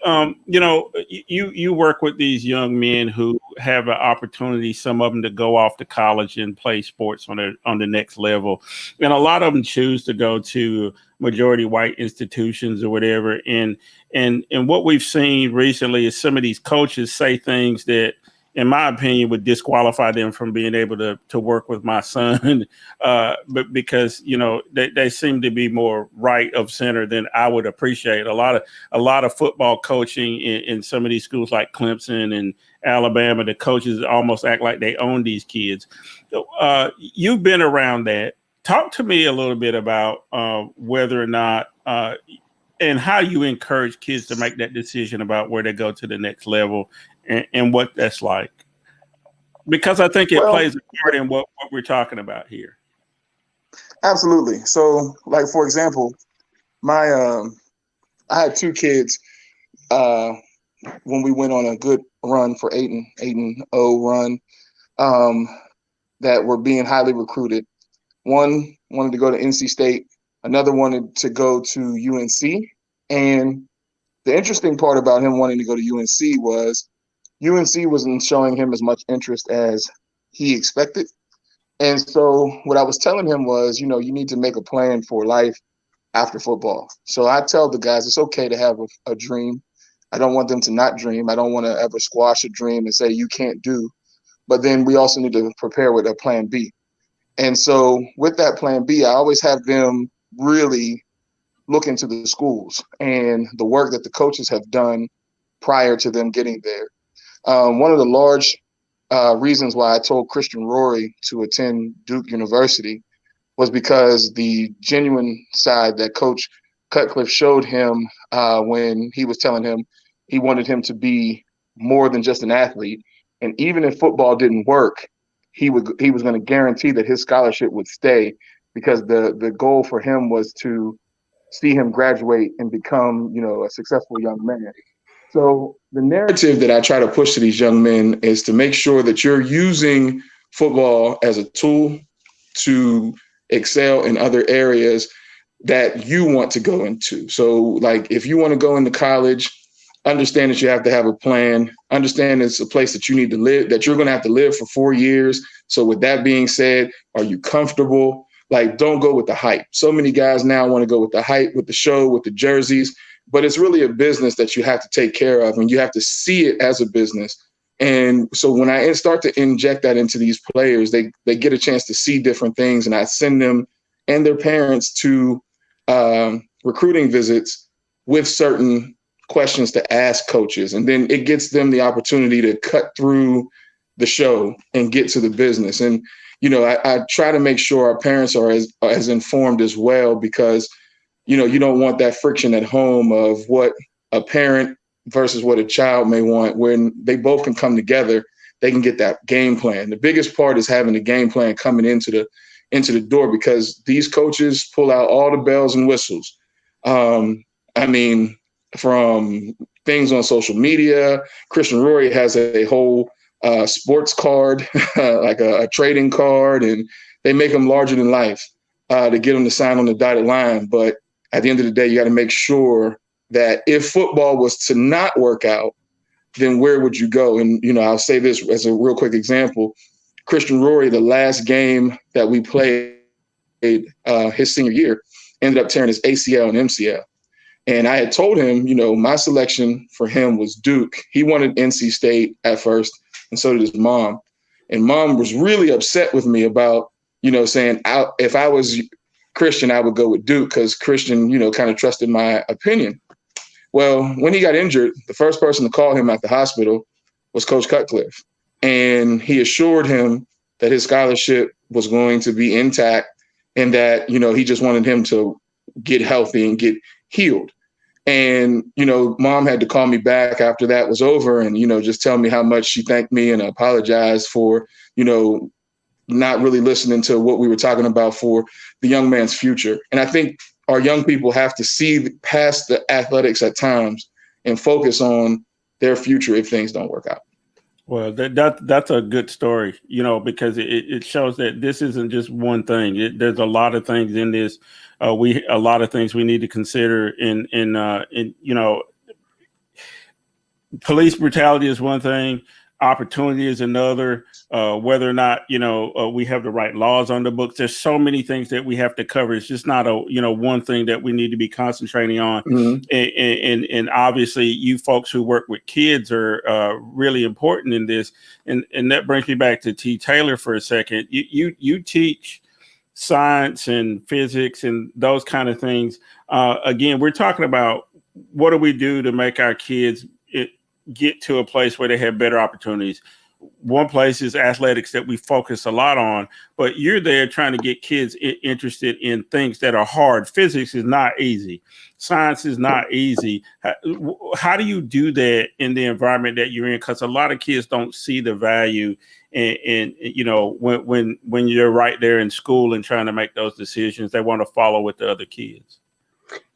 you work with these young men who have an opportunity, some of them to go off to college and play sports on the next level. And a lot of them choose to go to majority white institutions or whatever. And what we've seen recently is some of these coaches say things that, in my opinion, would disqualify them from being able to work with my son, but because they seem to be more right of center than I would appreciate. A lot of football coaching in some of these schools like Clemson and Alabama, the coaches almost act like they own these kids. You've been around that. Talk to me a little bit about whether or not and how you encourage kids to make that decision about where they go to the next level. And what that's like, because I think it plays a part in what we're talking about here. Absolutely. So, like, for example, I had two kids when we went on a good run for 8-0 run that were being highly recruited. One wanted to go to NC State, another wanted to go to UNC. And the interesting part about him wanting to go to UNC was UNC wasn't showing him as much interest as he expected. And so what I was telling him was, you need to make a plan for life after football. So I tell the guys it's okay to have a dream. I don't want them to not dream. I don't want to ever squash a dream and say you can't do. But then we also need to prepare with a plan B. And so with that plan B, I always have them really look into the schools and the work that the coaches have done prior to them getting there. One of the large reasons why I told Christian Rory to attend Duke University was because the genuine side that Coach Cutcliffe showed him when he was telling him he wanted him to be more than just an athlete. And even if football didn't work, he was going to guarantee that his scholarship would stay, because the goal for him was to see him graduate and become, a successful young man. So the narrative that I try to push to these young men is to make sure that you're using football as a tool to excel in other areas that you want to go into. So like if you want to go into college, understand that you have to have a plan, understand it's a place that you need to live, that you're going to have to live for 4 years. So with that being said, are you comfortable? Like, don't go with the hype. So many guys now want to go with the hype, with the show, with the jerseys, but it's really a business that you have to take care of, and you have to see it as a business. And so when I start to inject that into these players, they get a chance to see different things, and I send them and their parents to recruiting visits with certain questions to ask coaches. And then it gets them the opportunity to cut through the show and get to the business. And, I try to make sure our parents are as informed as well, because, you don't want that friction at home of what a parent versus what a child may want. When they both can come together, they can get that game plan. The biggest part is having the game plan coming into the door, because these coaches pull out all the bells and whistles. From things on social media, Christian Rory has a whole sports card, like a trading card, and they make them larger than life to get them to sign on the dotted line. But at the end of the day, you got to make sure that if football was to not work out, then where would you go? And, I'll say this as a real quick example. Christian Rory, the last game that we played his senior year, ended up tearing his ACL and MCL. And I had told him, my selection for him was Duke. He wanted NC State at first, and so did his mom. And mom was really upset with me about, saying if I was Christian, I would go with Duke, because Christian, kind of trusted my opinion. Well, when he got injured, the first person to call him at the hospital was Coach Cutcliffe. And he assured him that his scholarship was going to be intact, and that, he just wanted him to get healthy and get healed. And, mom had to call me back after that was over and, just tell me how much she thanked me and apologized for, not really listening to what we were talking about for the young man's future. And I think our young people have to see past the athletics at times and focus on their future if things don't work out. Well, that's a good story, because it shows that this isn't just one thing. There's a lot of things in this. A lot of things we need to consider in police brutality is one thing. Opportunity is another. Whether or not we have the right laws on the books. There's so many things that we have to cover. It's just not one thing that we need to be concentrating on. Mm-hmm. And obviously, you folks who work with kids are really important in this. And that brings me back to T. Taylor for a second. You teach science and physics and those kind of things. Again, we're talking about what do we do to make our kids get to a place where they have better opportunities. One place is athletics that we focus a lot on, but you're there trying to get kids interested in things that are hard. Physics is not easy. Science is not easy. How do you do that in the environment that you're in? Because a lot of kids don't see the value in when you're right there in school and trying to make those decisions. They want to follow with the other kids.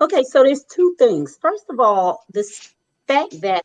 Okay, so there's two things. First of all, the fact that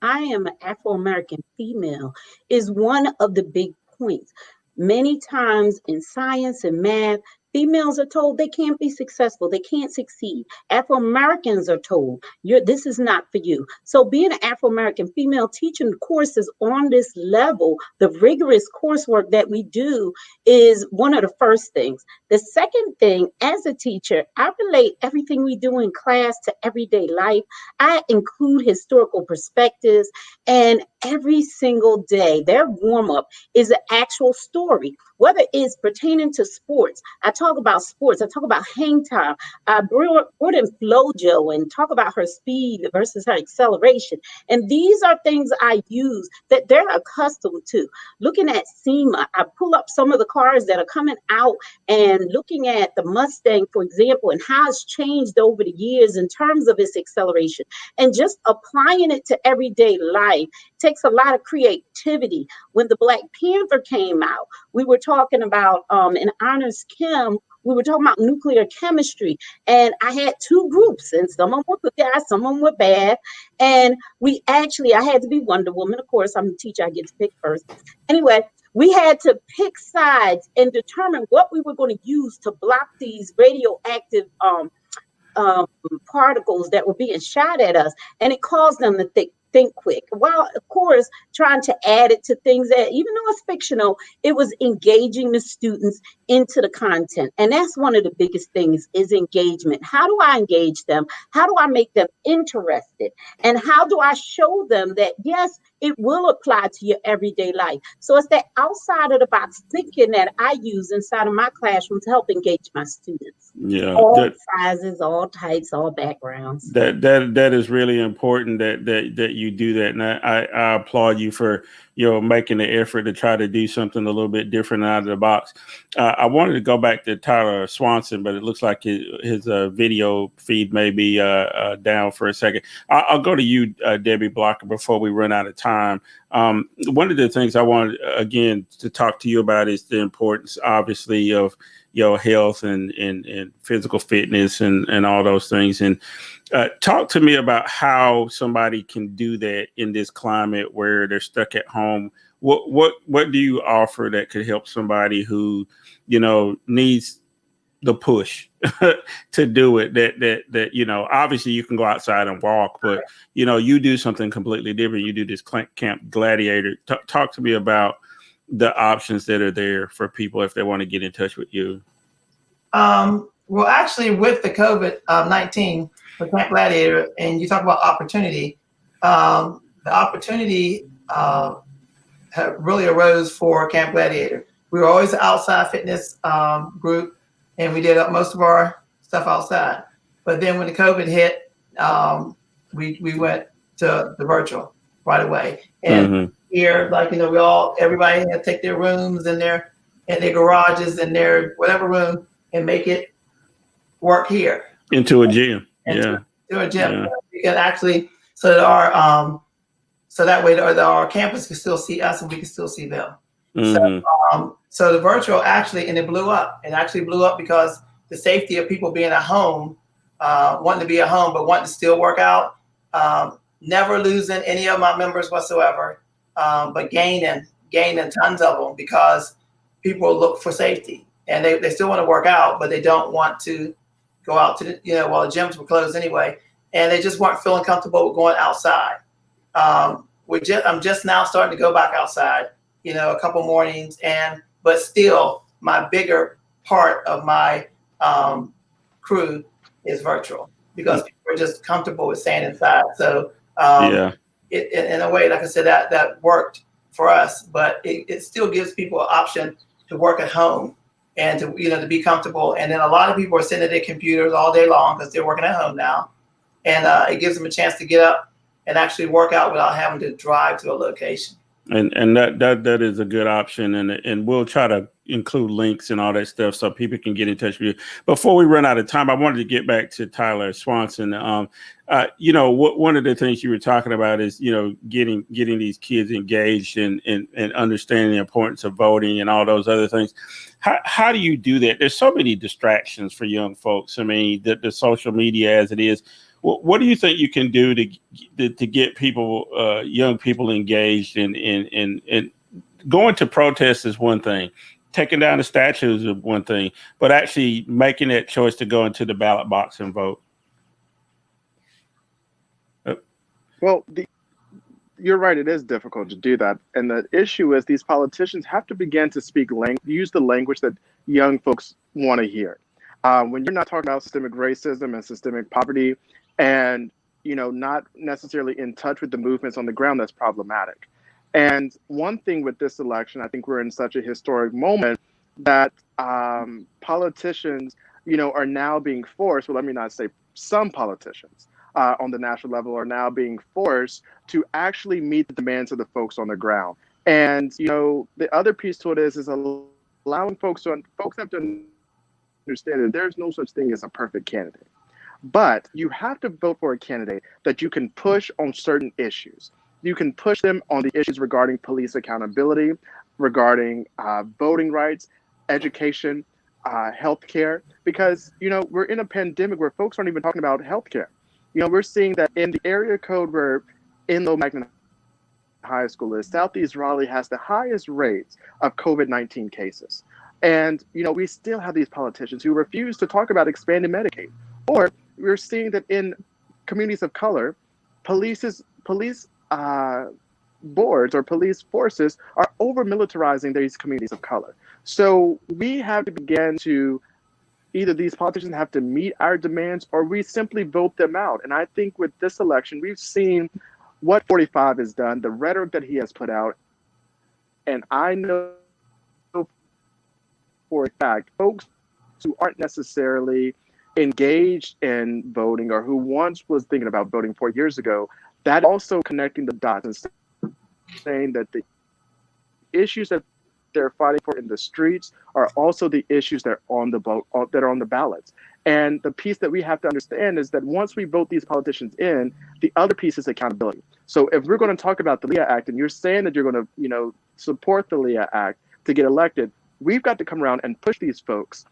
I am an Afro-American female is one of the big points. Many times in science and math, females are told they can't be successful, they can't succeed. Afro-Americans are told, this is not for you. So being an Afro-American female teaching courses on this level, the rigorous coursework that we do is one of the first things. The second thing, as a teacher, I relate everything we do in class to everyday life. I include historical perspectives, and every single day, their warm up is an actual story, whether it's pertaining to sports. I talk about sports, I talk about hang time. I brought in Flojo and talk about her speed versus her acceleration. And these are things I use that they're accustomed to. Looking at SEMA, I pull up some of the cars that are coming out and looking at the Mustang, for example, and how it's changed over the years in terms of its acceleration, and just applying it to everyday life takes a lot of creativity. When the Black Panther came out, we were talking about in Honors Chem, we were talking about nuclear chemistry, and I had two groups, and some of them were good guys, some of them were bad. And I had to be Wonder Woman. Of course, I'm the teacher, I get to pick first. Anyway, we had to pick sides and determine what we were going to use to block these radioactive particles that were being shot at us, and it caused them to think quick, while of course trying to add it to things that, even though it's fictional, it was engaging the students into the content. And that's one of the biggest things, is engagement. How do I engage them? How do I make them interested? And how do I show them that yes, it will apply to your everyday life? So it's that outside of the box thinking that I use inside of my classroom to help engage my students. Yeah, all sizes, all types, all backgrounds. That is really important that you do that, and I applaud you for making the effort to try to do something a little bit different out of the box. I wanted to go back to Tyler Swanson, but it looks like his video feed may be down for a second. I'll go to you, Debi Blocker, before we run out of time. One of the things I wanted again to talk to you about is the importance, obviously, of health and physical fitness and all those things. And talk to me about how somebody can do that in this climate where they're stuck at home. What do you offer that could help somebody who, needs the push to do it? That obviously you can go outside and walk, but you do something completely different. You do this Camp Gladiator. Talk to me about the options that are there for people if they want to get in touch with you. Well, actually, with the COVID-19 for Camp Gladiator, and you talk about opportunity, the opportunity really arose for Camp Gladiator. We were always an outside fitness group, and we did most of our stuff outside. But then when the COVID hit, we went to the virtual right away. And here, everybody had to take their rooms and their garages and their whatever room and make it work here into a gym. To a gym. Yeah. We can actually, so that way our campus can still see us and we can still see them. So the virtual actually, and it blew up. It actually blew up because the safety of people being at home, wanting to be at home but wanting to still work out, never losing any of my members whatsoever, but gaining tons of them because people look for safety. And they still want to work out, but they don't want to go out to while the gyms were closed anyway. And they just weren't feeling comfortable with going outside. I'm just now starting to go back outside, a couple mornings, but still my bigger part of my crew is virtual because people are just comfortable with staying inside. So it, in a way, like I said, that worked for us, but it still gives people an option to work at home and to be comfortable. And then a lot of people are sitting at their computers all day long because they're working at home now. And it gives them a chance to get up and actually work out without having to drive to a location. And that is a good option. And we'll try to include links and all that stuff so people can get in touch with you. Before we run out of time, I wanted to get back to Tyler Swanson. One of the things you were talking about is, getting these kids engaged and understanding the importance of voting and all those other things. How do you do that? There's so many distractions for young folks. I mean, the social media as it is. What do you think you can do to get people, young people engaged and going to protests is one thing, taking down the statues is one thing, but actually making that choice to go into the ballot box and vote? Well, you're right. It is difficult to do that, and the issue is these politicians have to begin to use the language that young folks want to hear. When you're not talking about systemic racism and systemic poverty, and not necessarily in touch with the movements on the ground, that's problematic. And one thing with this election, I think we're in such a historic moment that politicians, are now being forced. Well, let me not say some politicians. On the national level are now being forced to actually meet the demands of the folks on the ground. And, the other piece to it is allowing folks have to understand that there's no such thing as a perfect candidate. But you have to vote for a candidate that you can push on certain issues. You can push them on the issues regarding police accountability, regarding voting rights, education, healthcare, because, we're in a pandemic where folks aren't even talking about healthcare. We're seeing that in the area code where Enloe Magnet High School is, Southeast Raleigh has the highest rates of COVID-19 cases. And, we still have these politicians who refuse to talk about expanding Medicaid. Or we're seeing that in communities of color, police boards or police forces are over-militarizing these communities of color. So we have to begin to either these politicians have to meet our demands or we simply vote them out. And I think with this election, we've seen what 45 has done, the rhetoric that he has put out. And I know for a fact, folks who aren't necessarily engaged in voting or who once was thinking about voting 4 years ago, that also connecting the dots and saying that the issues that they're fighting for in the streets are also the issues that are on the ballots. And the piece that we have to understand is that once we vote these politicians in, the other piece is accountability. So if we're going to talk about the Leah Act and you're saying that you're going to, support the Leah Act to get elected, we've got to come around and push these folks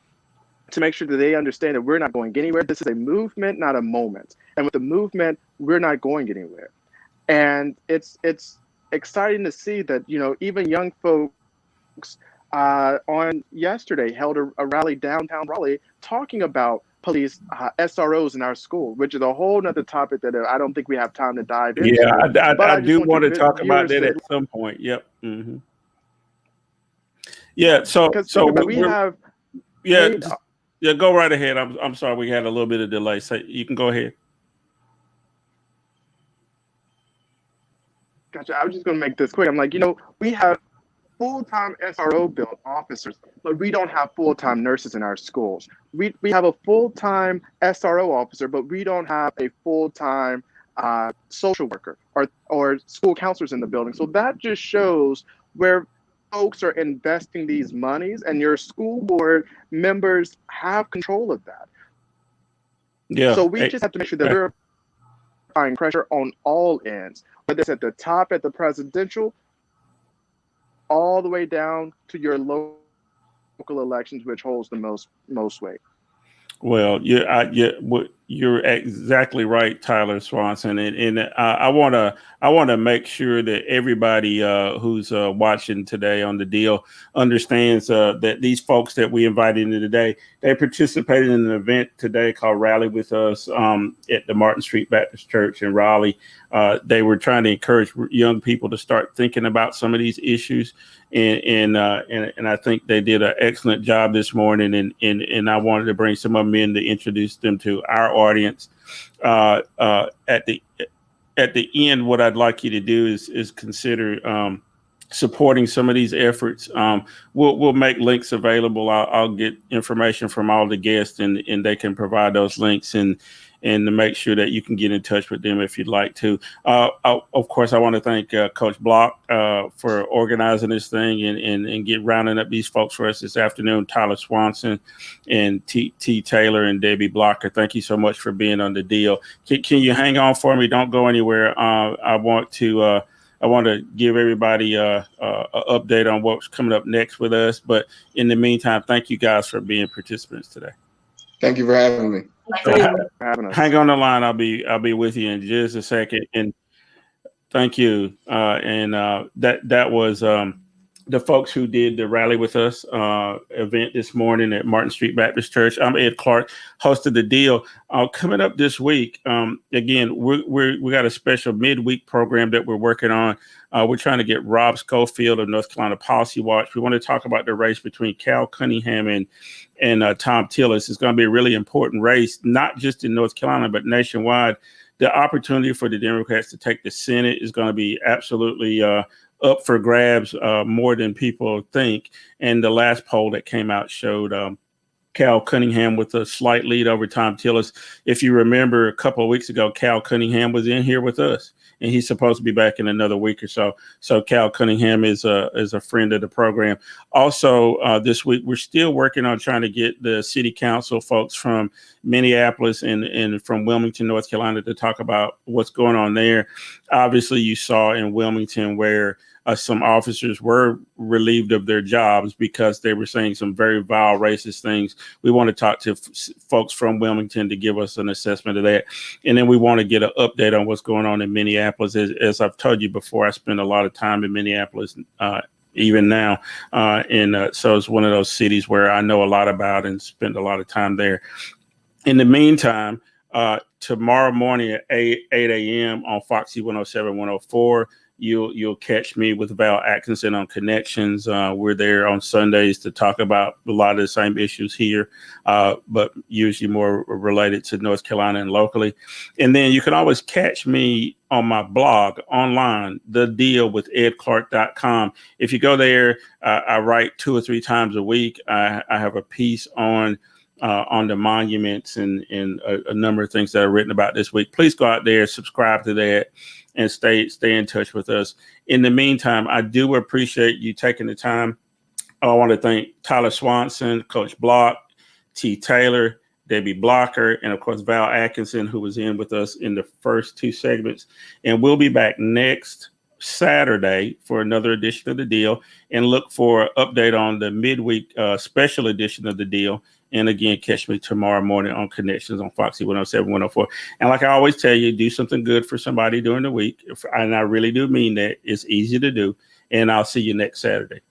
to make sure that they understand that we're not going anywhere. This is a movement, not a moment. And with the movement, we're not going anywhere. And it's exciting to see that, even young folks on yesterday held a rally downtown Raleigh talking about police SROs in our school, which is a whole nother topic that I don't think we have time to dive into. Yeah, I do want to talk about that to, at some point. Yep. Mm-hmm. Yeah. So we have. Yeah, go right ahead. I'm sorry, we had a little bit of delay. So you can go ahead. Gotcha. I was just going to make this quick. I'm like, we have full-time SRO built officers, but we don't have full-time nurses in our schools. We have a full-time SRO officer, but we don't have a full-time social worker or school counselors in the building. So that just shows where folks are investing these monies, and your school board members have control of that. Yeah. So we just have to make sure that we're applying pressure on all ends, whether it's at the top, at the presidential, all the way down to your local elections, which holds the most weight. Well, you're exactly right, Tyler Swanson, and I want to make sure that everybody who's watching today on the deal understands that these folks that we invited in today, they participated in an event today called Rally With Us at the Martin Street Baptist Church in Raleigh. They were trying to encourage young people to start thinking about some of these issues, and I think they did an excellent job this morning. And I wanted to bring some of them in to introduce them to our audience. At the end, what I'd like you to do is consider supporting some of these efforts. We'll make links available. I'll get information from all the guests, and they can provide those links and to make sure that you can get in touch with them if you'd like to. Of course, I want to thank Coach Block for organizing this thing and rounding up these folks for us this afternoon. Tyler Swanson and T. Taylor and Debi Blocker, thank you so much for being on the deal. Can you hang on for me? Don't go anywhere. I want to give everybody a update on what's coming up next with us. But in the meantime, thank you guys for being participants today. Thank you for having me. Hang on the line. I'll be with you in just a second. And thank you. That was the folks who did the rally with us event this morning at Martin Street Baptist Church. I'm Ed Clark, hosted the deal. Coming up this week, again, we got a special midweek program that we're working on. We're trying to get Rob Schofield of North Carolina Policy Watch. We want to talk about the race between Cal Cunningham and Tom Tillis. It's going to be a really important race, not just in North Carolina, but nationwide. The opportunity for the Democrats to take the Senate is going to be absolutely up for grabs, more than people think. And the last poll that came out showed Cal Cunningham with a slight lead over Tom Tillis. If you remember, a couple of weeks ago, Cal Cunningham was in here with us, and he's supposed to be back in another week or so. So Cal Cunningham is a friend of the program. Also, this week, we're still working on trying to get the city council folks from Minneapolis and from Wilmington, North Carolina, to talk about what's going on there. Obviously, you saw in Wilmington where some officers were relieved of their jobs because they were saying some very vile racist things. We want to talk to folks from Wilmington to give us an assessment of that. And then we want to get an update on what's going on in Minneapolis. As I've told you before, I spend a lot of time in Minneapolis, even now. So it's one of those cities where I know a lot about and spend a lot of time there. In the meantime, tomorrow morning at 8 a.m. on Foxy 107, 104, you'll catch me with Val Atkinson on Connections. We're there on Sundays to talk about a lot of the same issues here, but usually more related to North Carolina and locally. And then you can always catch me on my blog online, thedealwithedclark.com. If you go there, I write 2 or 3 times a week. I have a piece on the monuments and a number of things that are written about this week. Please go out there, subscribe to that, and stay in touch with us. In the meantime, I do appreciate you taking the time. I want to thank Tyler Swanson, Coach Block, T. Taylor, Debi Blocker, and of course, Val Atkinson, who was in with us in the first 2 segments. And we'll be back next Saturday for another edition of The Deal, and look for an update on the midweek special edition of The Deal. And again, catch me tomorrow morning on Connections on Foxy 107, 104. And like I always tell you, do something good for somebody during the week. And I really do mean that. It's easy to do. And I'll see you next Saturday.